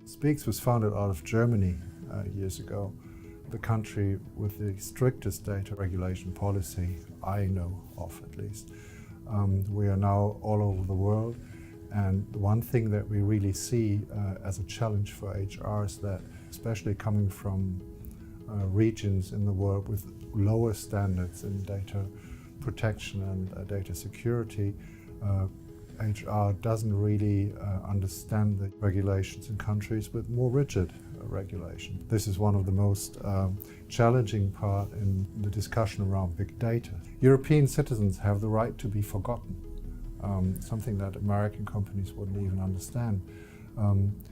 Speexx was founded out of Germany years ago, the country with the strictest data regulation policy I know of, at least. We are now all over the world, and the one thing that we really see as a challenge for HR is that, especially coming from regions in the world with lower standards in data protection and data security, HR doesn't really understand the regulations in countries with more rigid regulation. This is one of the most challenging part in the discussion around big data. European citizens have the right to be forgotten, something that American companies wouldn't even understand.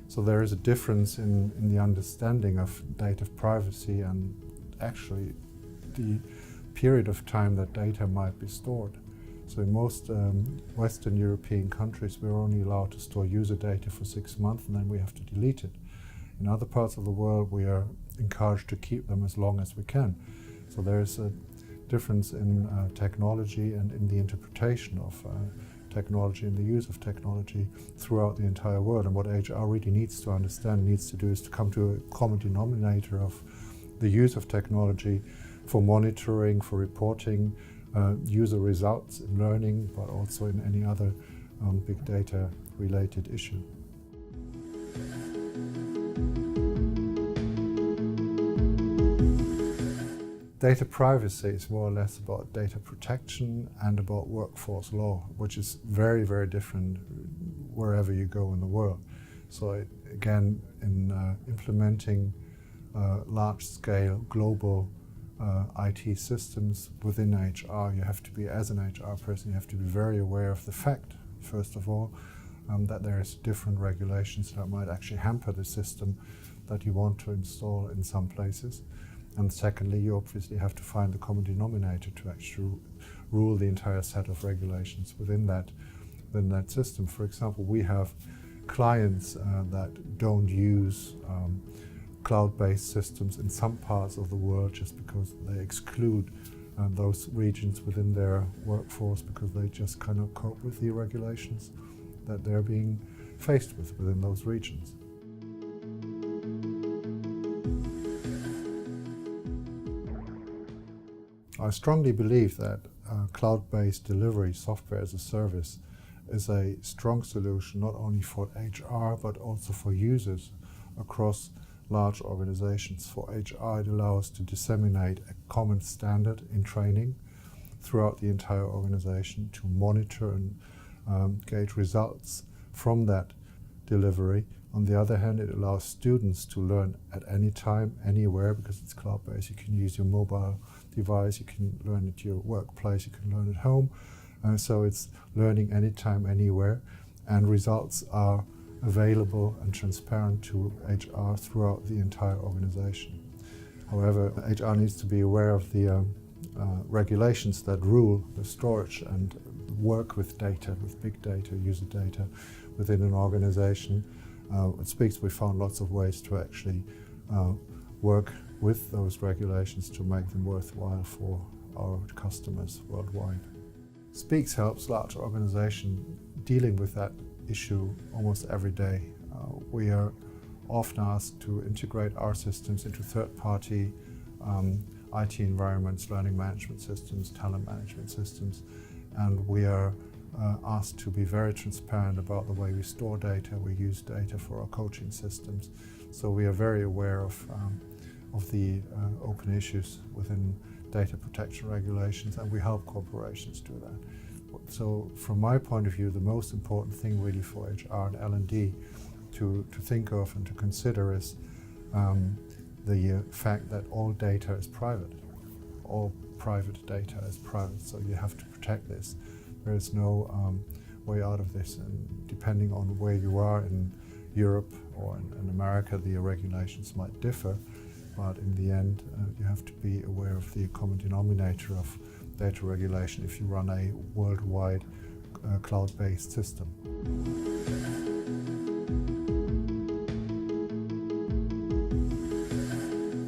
So there is a difference in the understanding of data privacy and actually the period of time that data might be stored. So in most Western European countries, we're only allowed to store user data for 6 months and then we have to delete it. In other parts of the world, we are encouraged to keep them as long as we can. So there is a difference in technology and in the interpretation of technology and the use of technology throughout the entire world. And what HR really needs to understand, needs to do, is to come to a common denominator of the use of technology for monitoring, for reporting, user results in learning, but also in any other big data related issue. Data privacy is more or less about data protection and about workforce law, which is very, very different wherever you go in the world. So again, in implementing large-scale global IT systems within HR, you have to be, as an HR person, you have to be very aware of the fact, first of all, that there is different regulations that might actually hamper the system that you want to install in some places. And secondly, you obviously have to find the common denominator to actually rule the entire set of regulations within that system. For example, we have clients that don't use cloud-based systems in some parts of the world just because they exclude those regions within their workforce because they just cannot cope with the regulations that they're being faced with within those regions. I strongly believe that cloud-based delivery, software as a service, is a strong solution not only for HR but also for users across large organizations. For HR, it allows to disseminate a common standard in training throughout the entire organization to monitor and gauge results from that delivery. On the other hand, it allows students to learn at any time, anywhere, because it's cloud-based. You can use your mobile device, you can learn at your workplace, you can learn at home. So it's learning anytime, anywhere, and results are available and transparent to HR throughout the entire organization. However, HR needs to be aware of the regulations that rule the storage and work with data, with big data, user data within an organization. At Speexx, we found lots of ways to actually work with those regulations to make them worthwhile for our customers worldwide. Speexx helps large organizations dealing with that issue almost every day. We are often asked to integrate our systems into third-party IT environments, learning management systems, talent management systems, and we are asked to be very transparent about the way we store data, we use data for our coaching systems. So we are very aware of the open issues within data protection regulations, and we help corporations do that. So from my point of view, the most important thing really for HR and L&D to think of and to consider is the fact that all data is private. All private data is private, so you have to protect this. There is no way out of this, and depending on where you are in Europe or in America, the regulations might differ, but in the end you have to be aware of the common denominator of data regulation if you run a worldwide cloud-based system.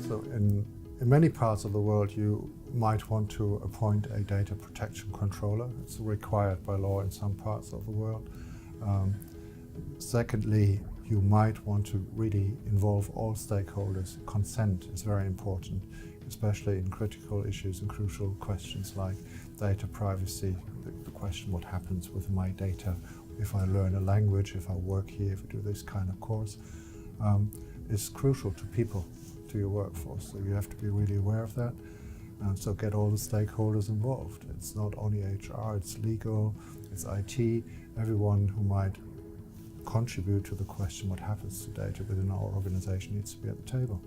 So in many parts of the world, you might want to appoint a data protection controller. It's required by law in some parts of the world. Secondly, you might want to really involve all stakeholders. Consent is very important, especially in critical issues and crucial questions like data privacy, the question what happens with my data if I learn a language, if I work here, if I do this kind of course, is crucial to people, to your workforce. So you have to be really aware of that. So get all the stakeholders involved. It's not only HR, it's legal, it's IT, everyone who might contribute to the question what happens to data within our organization needs to be at the table.